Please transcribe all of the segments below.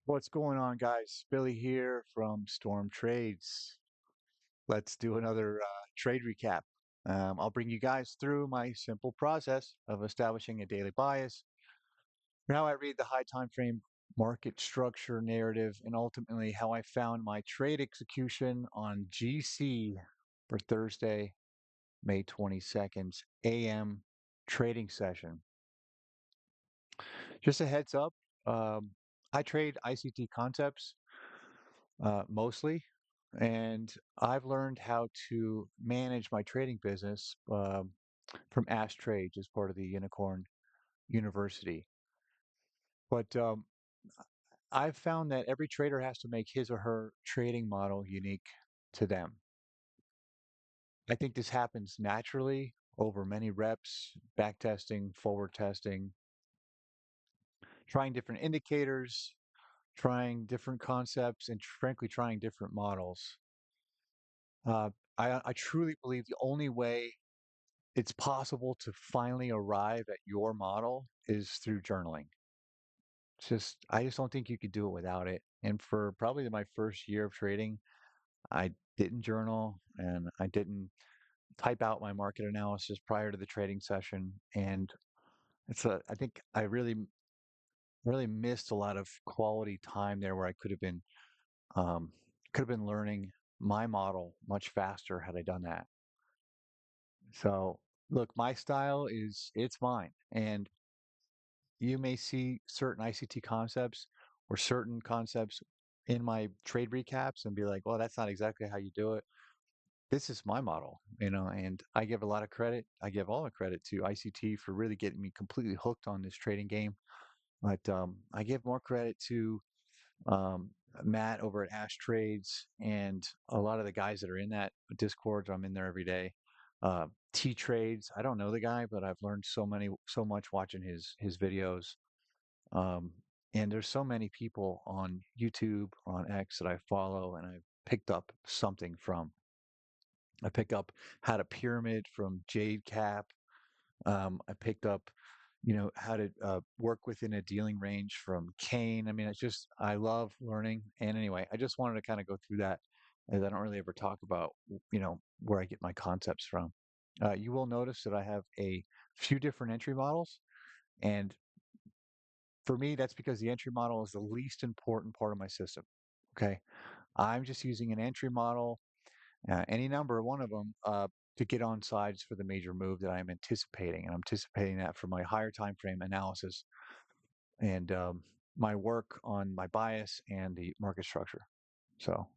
What's going on, guys? Billy here from Storm Trades. Let's do another trade recap. I'll bring you guys through my simple process of establishing a daily bias, how I read the high time frame market structure narrative, and ultimately how I found my trade execution on GC for Thursday, May 22nd, AM trading session. Just a heads up, um, I trade ICT concepts mostly. And I've learned how to manage my trading business from Ash Trade, as part of the Unicorn University. But I've found that every trader has to make his or her trading model unique to them. I think this happens naturally over many reps, back testing, forward testing, trying different indicators, trying different concepts, and frankly, trying different models. Uh, I truly believe the only way it's possible to finally arrive at your model is through journaling. I just don't think you could do it without it. And for probably my first year of trading, I didn't journal and I didn't type out my market analysis prior to the trading session. And I think I really missed a lot of quality time there where I um, could have been learning my model much faster had I done that. So look, my style it's mine. And you may see certain ICT concepts or certain concepts in my trade recaps and be like, well, that's not exactly how you do it. This is my model, and I give a lot of credit. I give all the credit to ICT for really getting me completely hooked on this trading game. But I give more credit to um, Matt over at Ash Trades and a lot of the guys that are in that Discord. I'm in there every day. T Trades. I don't know the guy, but I've learned so much watching his videos. um, and there's so many people on YouTube or on X that I follow and I've picked up something from. I pick up how to pyramid from Jade Cap. I picked up, how to work within a dealing range from Kane. I mean, I love learning. And anyway, I just wanted to kind of go through that as I don't really ever talk about, where I get my concepts from. You will notice that I have a few different entry models. And for me, that's because the entry model is the least important part of my system. Okay. I'm just using an entry model, any number, one of them, to get on sides for the major move that I'm anticipating. And I'm anticipating that for my higher time frame analysis and my work on my bias and the market structure. So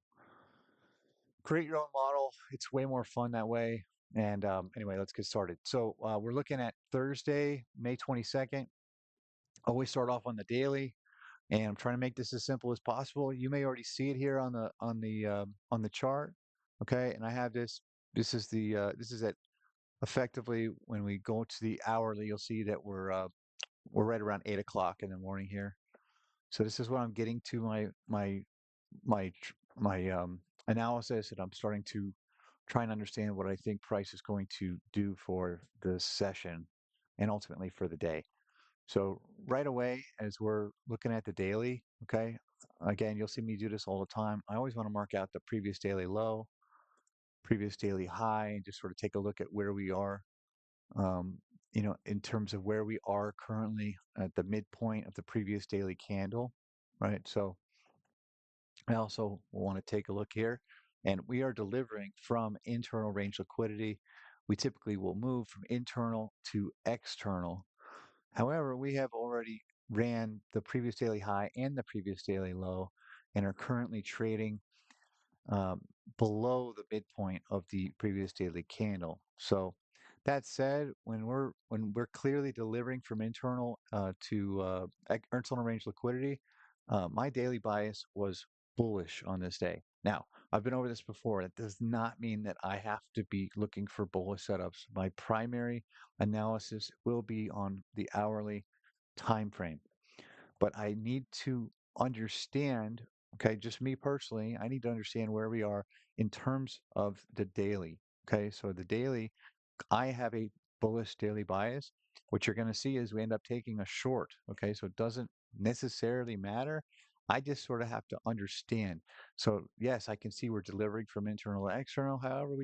create your own model. It's way more fun that way. And anyway, let's get started. So we're looking at Thursday, May 22nd. Always start off on the daily. And I'm trying to make this as simple as possible. You may already see it here on the chart, okay? And I have this. This is at effectively when we go to the hourly. You'll see that we're right around 8 o'clock in the morning here. So this is what I'm getting to my analysis, and I'm starting to try and understand what I think price is going to do for the session and ultimately for the day. So right away, as we're looking at the daily, okay, again, you'll see me do this all the time. I always want to mark out the previous daily low, previous daily high, and just sort of take a look at where we are, um, in terms of where we are currently at the midpoint of the previous daily candle, right? So I also want to take a look here, and we are delivering from internal range liquidity. We typically will move from internal to external. However, we have already ran the previous daily high and the previous daily low and are currently trading um, below the midpoint of the previous daily candle. So that said, when we're clearly delivering from internal to internal range liquidity, my daily bias was bullish on this day. Now, I've been over this before. That does not mean that I have to be looking for bullish setups. My primary analysis will be on the hourly time frame, but I need to understand, okay, just me personally, I need to understand where we are in terms of the daily. Okay, so the daily, I have a bullish daily bias. What you're going to see is we end up taking a short. Okay, so it doesn't necessarily matter. I just sort of have to understand. So yes, I can see we're delivering from internal to external. However,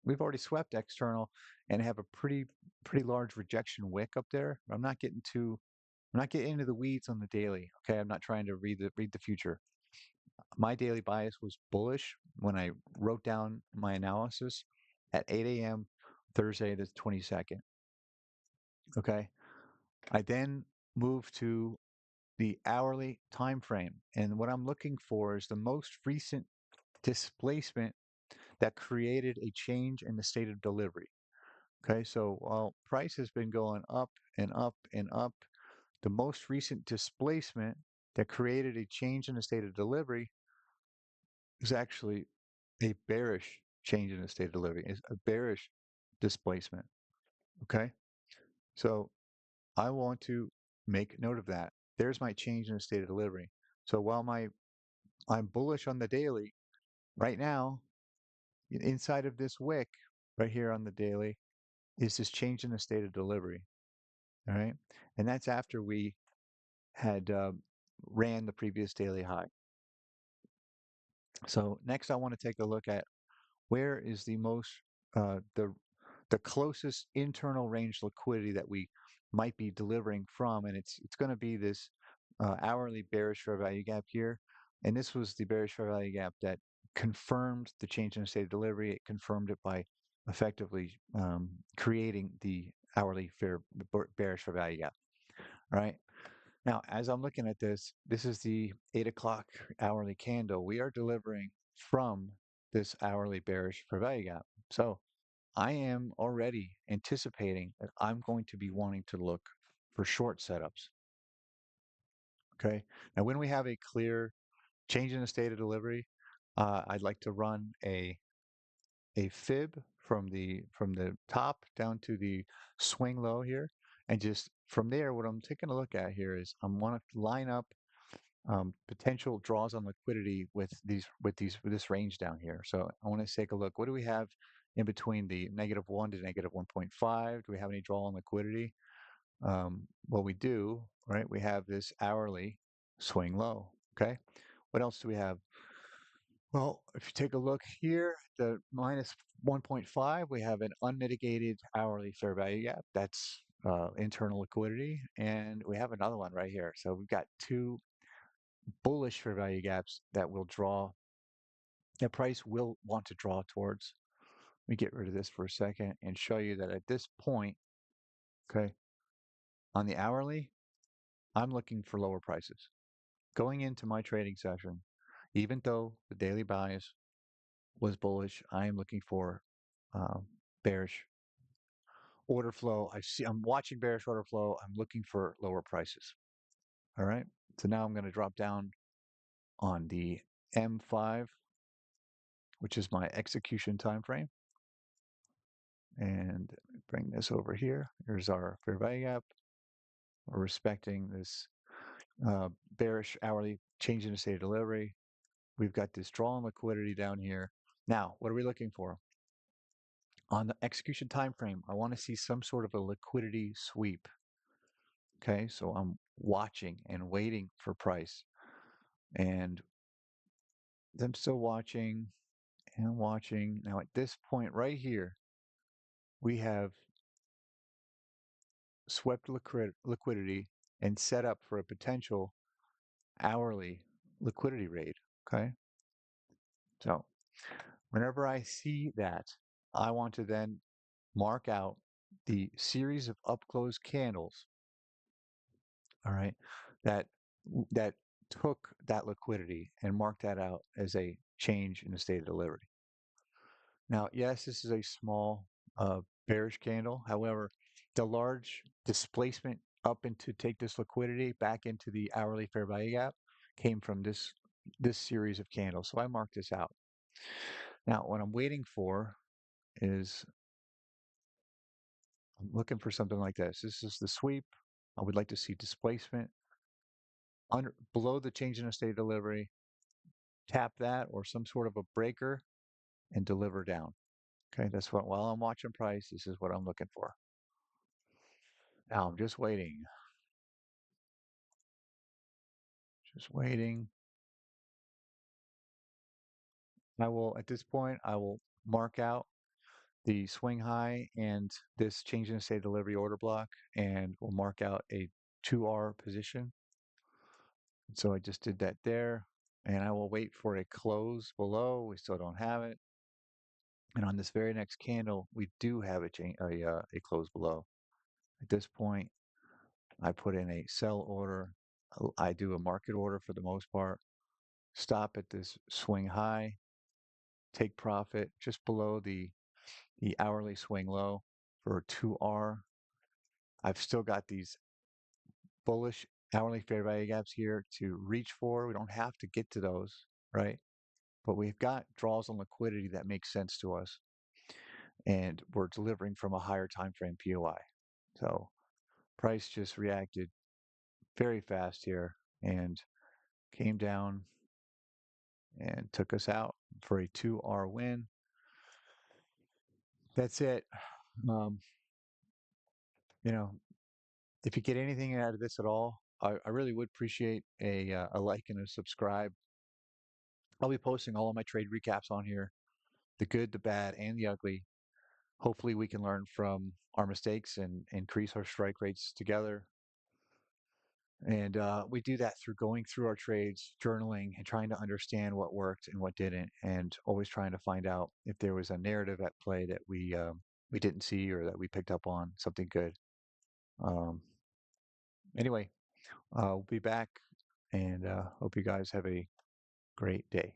we've already swept external and have a pretty large rejection wick up there. I'm not getting into the weeds on the daily. Okay, I'm not trying to read the future. My daily bias was bullish when I wrote down my analysis at 8 a.m. Thursday the 22nd. Okay, I then moved to the hourly time frame, and what I'm looking for is the most recent displacement that created a change in the state of delivery. Okay, so while price has been going up and up and up, the most recent displacement that created a change in the state of delivery is actually a bearish change in the state of delivery, is a bearish displacement. Okay, so I want to make note of that. There's my change in the state of delivery. So while I'm bullish on the daily right now, inside of this wick right here on the daily is this change in the state of delivery. All right, and that's after we had ran the previous daily high. So next, I want to take a look at where is the most uh, the the closest internal range liquidity that we might be delivering from, and it's going to be this hourly bearish fair value gap here, and this was the bearish fair value gap that confirmed the change in the state of delivery. It confirmed it by effectively creating the hourly bearish fair value gap. All right. Now, as I'm looking at this, this is the 8 o'clock hourly candle. We are delivering from this hourly bearish fair value gap. So I am already anticipating that I'm going to be wanting to look for short setups. Okay. Now, when we have a clear change in the state of delivery, I'd like to run a fib from the top down to the swing low here, and just from there, what I'm taking a look at here is I want to line up potential draws on liquidity with this range down here. So I want to take a look. What do we have in between the -1 to -1.5? Do we have any draw on liquidity? Well, we do, right? We have this hourly swing low. Okay. What else do we have? Well, if you take a look here, the -1.5, we have an unmitigated hourly fair value gap. That's internal liquidity. And we have another one right here. So we've got two bullish fair value gaps that price will want to draw towards. Let me get rid of this for a second and show you that at this point, okay, on the hourly, I'm looking for lower prices. Going into my trading session, even though the daily bias was bullish, I am looking for um, bearish order flow. I'm watching bearish order flow. I'm looking for lower prices. All right. So now I'm going to drop down on the M5, which is my execution time frame. And bring this over here. Here's our fair value gap. We're respecting this bearish hourly change in the state of delivery. We've got this draw on liquidity down here. Now, what are we looking for? On the execution time frame, I want to see some sort of a liquidity sweep. Okay, so I'm watching and waiting for price. And I'm still watching and watching. Now, at this point right here, we have swept liquidity and set up for a potential hourly liquidity rate. Okay. So whenever I see that, I want to then mark out the series of up close candles, all right, that that took that liquidity and mark that out as a change in the state of delivery. Now, yes, this is a small bearish candle. However, the large displacement up into take this liquidity back into the hourly fair value gap came from this series of candles. So I marked this out. Now, what I'm waiting for is I'm looking for something like this. This is the sweep. I would like to see displacement below the change in a state of delivery, tap that or some sort of a breaker and deliver down. Okay, that's what while I'm watching price, this is what I'm looking for. Now I'm just waiting. Just waiting. At this point, I will mark out the swing high and this change in state delivery order block, and we'll mark out a 2R position. So I just did that there, and I will wait for a close below. We still don't have it. And on this very next candle, we do have a close below. At this point, I put in a sell order. I do a market order for the most part. Stop at this swing high, take profit just below the hourly swing low for 2R. I've still got these bullish hourly fair value gaps here to reach for. We don't have to get to those, right? But we've got draws on liquidity that make sense to us, and we're delivering from a higher time frame POI. So price just reacted very fast here and came down and took us out for a 2R win. That's it. Um, you know, if you get anything out of this at all, I really would appreciate a like and a subscribe. I'll be posting all of my trade recaps on here, the good, the bad, and the ugly. Hopefully, we can learn from our mistakes and increase our strike rates together. And we do that through going through our trades, journaling, and trying to understand what worked and what didn't, and always trying to find out if there was a narrative at play that we didn't see or that we picked up on something good. Um, anyway, we'll be back, and hope you guys have a great day.